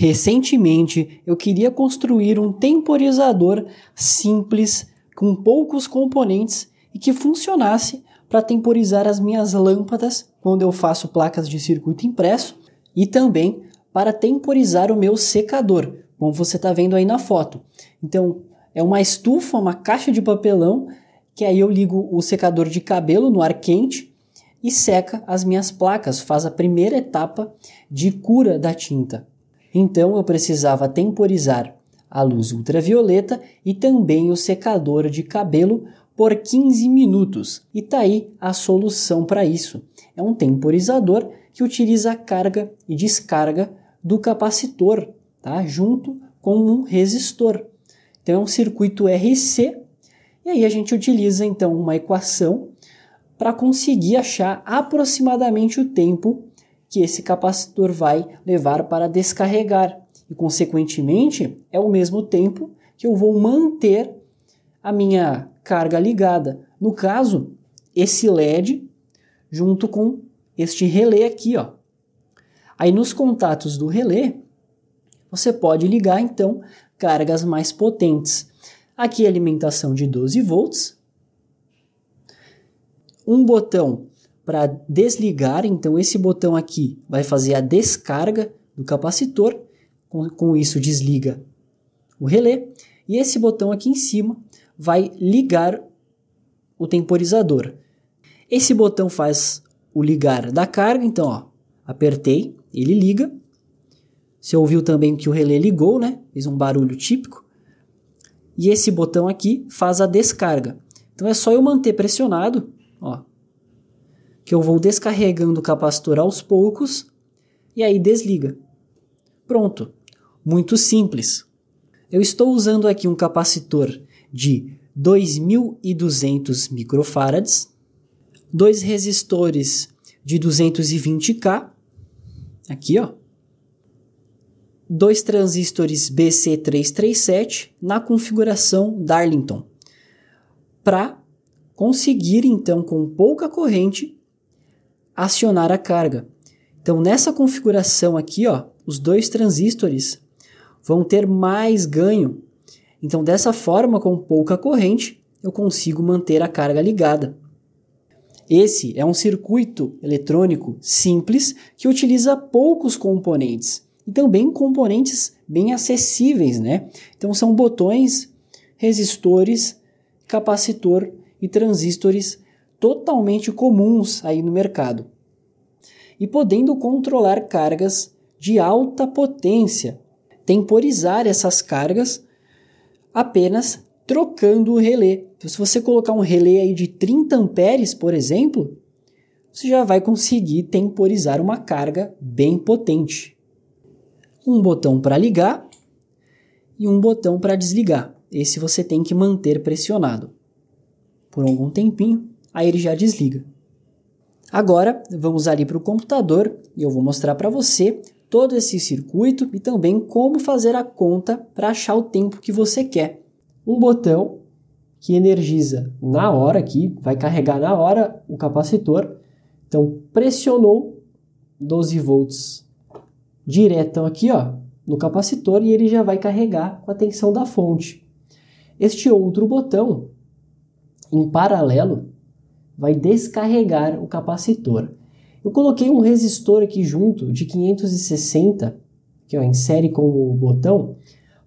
Recentemente, eu queria construir um temporizador simples, com poucos componentes e que funcionasse para temporizar as minhas lâmpadas quando eu faço placas de circuito impresso e também para temporizar o meu secador, como você está vendo aí na foto. Então, é uma estufa, uma caixa de papelão, que aí eu ligo o secador de cabelo no ar quente e seca as minhas placas, faz a primeira etapa de cura da tinta. Então eu precisava temporizar a luz ultravioleta e também o secador de cabelo por 15 minutos. E tá aí a solução para isso. É um temporizador que utiliza a carga e descarga do capacitor, tá? Junto com um resistor. Então é um circuito RC e aí a gente utiliza então uma equação para conseguir achar aproximadamente o tempo que esse capacitor vai levar para descarregar. E, consequentemente, é o mesmo tempo que eu vou manter a minha carga ligada. No caso, esse LED junto com este relé aqui, ó. Aí nos contatos do relé, você pode ligar, então, cargas mais potentes. Aqui a alimentação de 12 volts. Um botão para desligar, então esse botão aqui vai fazer a descarga do capacitor, com isso desliga o relé, e esse botão aqui em cima vai ligar o temporizador. Esse botão faz o ligar da carga, então ó, apertei, ele liga. Você ouviu também que o relé ligou, né? Fez um barulho típico. E esse botão aqui faz a descarga. Então é só eu manter pressionado, ó, que eu vou descarregando o capacitor aos poucos e aí desliga. Pronto, muito simples. Eu estou usando aqui um capacitor de 2.200 microfarads, dois resistores de 220K, aqui ó, dois transistores BC337 na configuração Darlington, para conseguir então com pouca corrente acionar a carga. Então nessa configuração aqui, ó, os dois transistores vão ter mais ganho. Então dessa forma, com pouca corrente, eu consigo manter a carga ligada. Esse é um circuito eletrônico simples que utiliza poucos componentes e também componentes bem acessíveis, né? Então são botões, resistores, capacitor e transistores totalmente comuns aí no mercado. E podendo controlar cargas de alta potência, temporizar essas cargas apenas trocando o relé. Então, se você colocar um relé aí de 30 amperes, por exemplo, você já vai conseguir temporizar uma carga bem potente. Um botão para ligar e um botão para desligar. Esse você tem que manter pressionado por algum tempinho, aí ele já desliga. Agora vamos ali para o computador e eu vou mostrar para você todo esse circuito e também como fazer a conta para achar o tempo que você quer. Um botão que energiza na hora aqui, vai carregar na hora o capacitor. Então pressionou 12 volts direto aqui ó, no capacitor e ele já vai carregar com a tensão da fonte. Este outro botão, em paralelo, vai descarregar o capacitor. Eu coloquei um resistor aqui junto de 560, que ó, em série com o botão,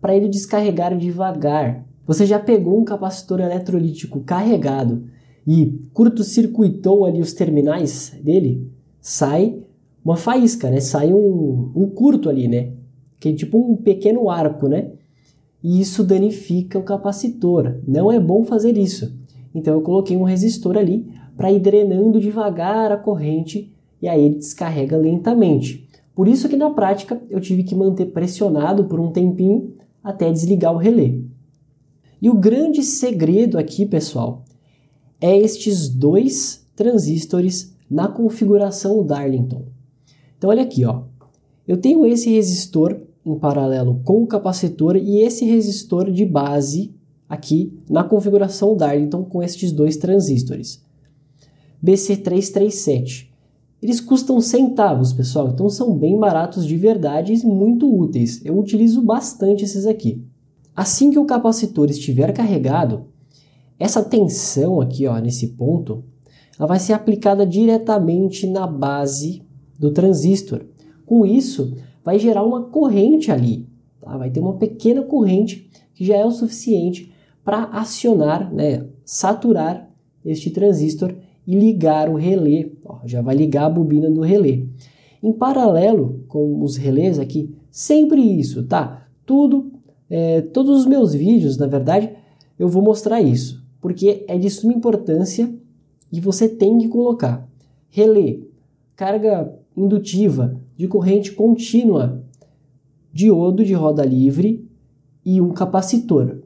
para ele descarregar devagar. Você já pegou um capacitor eletrolítico carregado e curto-circuitou ali os terminais dele? Sai uma faísca, né? Sai um curto ali, né? Que é tipo um pequeno arco, né? E isso danifica o capacitor. Não é bom fazer isso. Então eu coloquei um resistor ali para ir drenando devagar a corrente e aí ele descarrega lentamente. Por isso que na prática eu tive que manter pressionado por um tempinho até desligar o relé. E o grande segredo aqui, pessoal, é estes dois transistores na configuração Darlington. Então olha aqui, ó. Eu tenho esse resistor em paralelo com o capacitor e esse resistor de base aqui na configuração Darlington com estes dois transistores. BC337. Eles custam centavos, pessoal, então são bem baratos de verdade e muito úteis. Eu utilizo bastante esses aqui. Assim que o capacitor estiver carregado, essa tensão aqui, ó, nesse ponto, ela vai ser aplicada diretamente na base do transistor. Com isso, vai gerar uma corrente ali, tá? Vai ter uma pequena corrente que já é o suficiente para acionar, né, saturar este transistor e ligar o relé. Ó, já vai ligar a bobina do relé. Em paralelo com os relés aqui, sempre isso, tá? Todos os meus vídeos, na verdade, eu vou mostrar isso, porque é de suma importância e você tem que colocar relé, carga indutiva de corrente contínua, diodo de roda livre e um capacitor.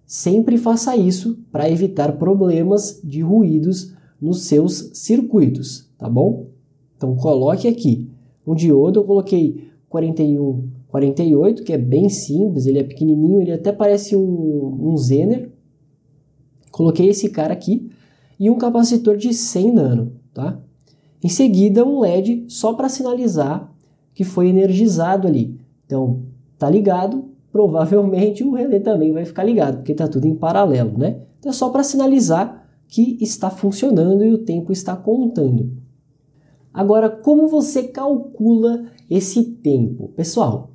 Sempre faça isso para evitar problemas de ruídos nos seus circuitos, tá bom? Então coloque aqui um diodo, eu coloquei 4148, que é bem simples, ele é pequenininho, ele até parece um Zener. Coloquei esse cara aqui e um capacitor de 100 nano, tá? Em seguida, um LED só para sinalizar que foi energizado ali. Então, tá ligado, provavelmente o relé também vai ficar ligado, porque tá tudo em paralelo, né? Então é só para sinalizar que está funcionando e o tempo está contando. Agora, como você calcula esse tempo? Pessoal,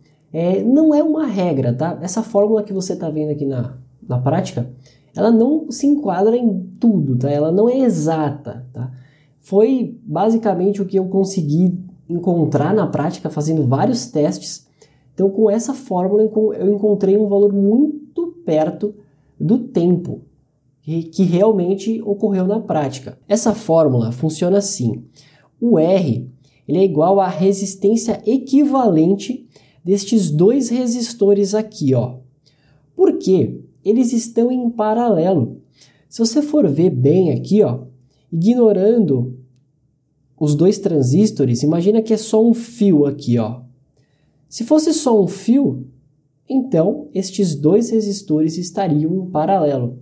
não é uma regra, tá? Essa fórmula que você está vendo aqui na prática, ela não se enquadra em tudo, tá? Ela não é exata, tá? Foi basicamente o que eu consegui encontrar na prática fazendo vários testes. Então, com essa fórmula, eu encontrei um valor muito perto do tempo que realmente ocorreu na prática. Essa fórmula funciona assim. O R ele é igual à resistência equivalente destes dois resistores aqui, ó. Por quê? Eles estão em paralelo. Se você for ver bem aqui, ó, ignorando os dois transistores, imagina que é só um fio aqui, ó. Se fosse só um fio, então estes dois resistores estariam em paralelo.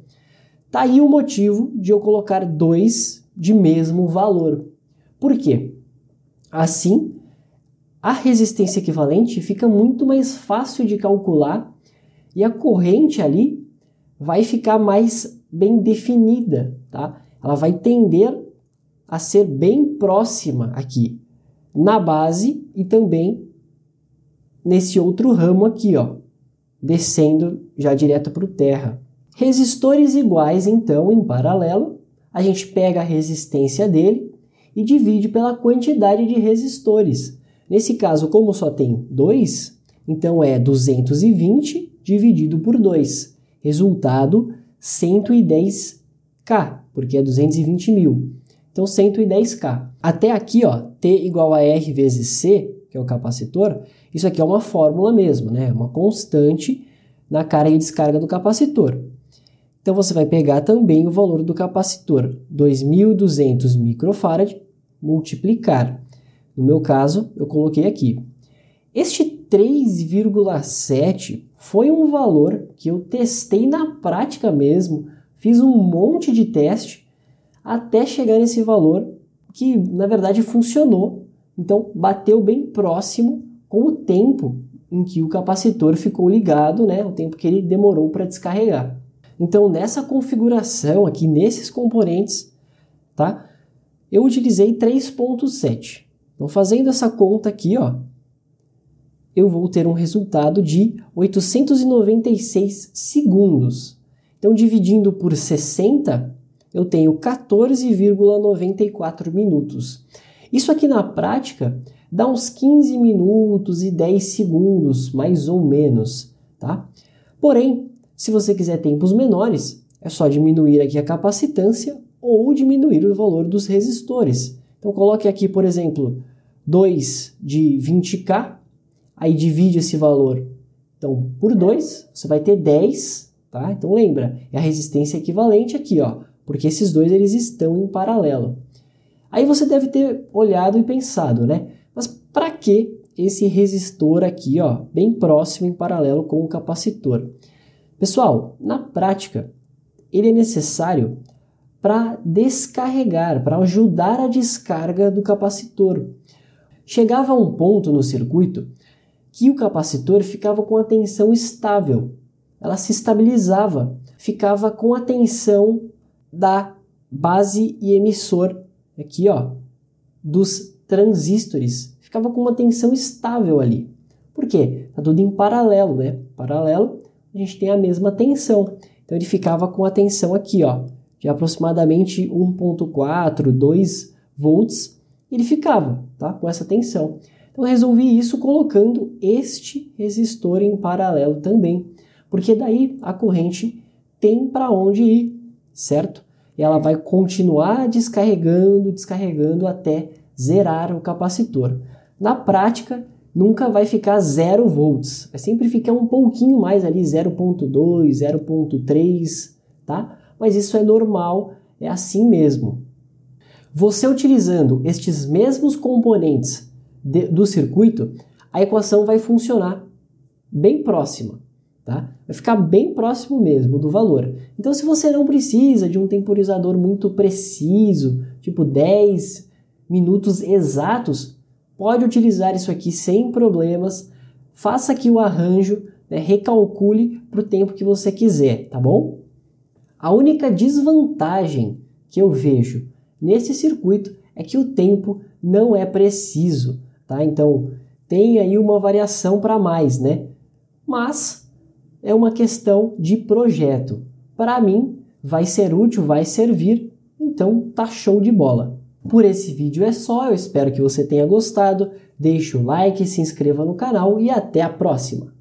Tá aí o motivo de eu colocar dois de mesmo valor. Por quê? Assim, a resistência equivalente fica muito mais fácil de calcular e a corrente ali vai ficar mais bem definida, tá? Ela vai tender a ser bem próxima aqui, na base e também nesse outro ramo aqui, ó, descendo já direto para o terra. Resistores iguais, então, em paralelo, a gente pega a resistência dele e divide pela quantidade de resistores. Nesse caso, como só tem 2, então é 220 dividido por 2. Resultado, 110K, porque é 220 mil. Então, 110K. Até aqui, ó, T igual a R vezes C, que é o capacitor, isso aqui é uma fórmula mesmo, né? Uma constante na carga e descarga do capacitor. Então, você vai pegar também o valor do capacitor, 2.200 microfarad, multiplicar. No meu caso, eu coloquei aqui. Este 3,7 foi um valor que eu testei na prática mesmo, fiz um monte de teste até chegar nesse valor que, na verdade, funcionou. Então, bateu bem próximo com o tempo em que o capacitor ficou ligado, né? O tempo que ele demorou para descarregar. Então, nessa configuração aqui, nesses componentes, tá? Eu utilizei 3.7. Então, fazendo essa conta aqui, ó, eu vou ter um resultado de 896 segundos. Então, dividindo por 60, eu tenho 14,94 minutos. Isso aqui na prática dá uns 15 minutos e 10 segundos, mais ou menos, tá? Porém, se você quiser tempos menores, é só diminuir aqui a capacitância ou diminuir o valor dos resistores. Então, coloque aqui, por exemplo, 2 de 20K, aí divide esse valor então, por 2, você vai ter 10, tá? Então, lembra, é a resistência equivalente aqui, ó, porque esses dois eles estão em paralelo. Aí você deve ter olhado e pensado, né? Mas para que esse resistor aqui, ó, bem próximo em paralelo com o capacitor? Pessoal, na prática, ele é necessário para descarregar, para ajudar a descarga do capacitor. Chegava a um ponto no circuito que o capacitor ficava com a tensão estável, ela se estabilizava, ficava com a tensão da base e emissor, aqui ó, dos transistores, ficava com uma tensão estável ali. Por quê? Está tudo em paralelo, né? Paralelo, a gente tem a mesma tensão. Então ele ficava com a tensão aqui, ó, de aproximadamente 1.4, 2 volts, ele ficava, tá? Com essa tensão. Então eu resolvi isso colocando este resistor em paralelo também, porque daí a corrente tem para onde ir, certo? E ela vai continuar descarregando, descarregando até zerar o capacitor. Na prática, nunca vai ficar 0 volts, vai sempre ficar um pouquinho mais ali, 0.2, 0.3, tá? Mas isso é normal, é assim mesmo. Você utilizando estes mesmos componentes do circuito, a equação vai funcionar bem próxima, tá? Vai ficar bem próximo mesmo do valor. Então, se você não precisa de um temporizador muito preciso, tipo 10 minutos exatos, pode utilizar isso aqui sem problemas. Faça aqui o arranjo, né? Recalcule para o tempo que você quiser, tá bom? A única desvantagem que eu vejo nesse circuito é que o tempo não é preciso, tá? Então, tem aí uma variação para mais, né? Mas é uma questão de projeto. Para mim, vai ser útil, vai servir, então tá show de bola. Por esse vídeo é só, eu espero que você tenha gostado. Deixe o like, se inscreva no canal e até a próxima!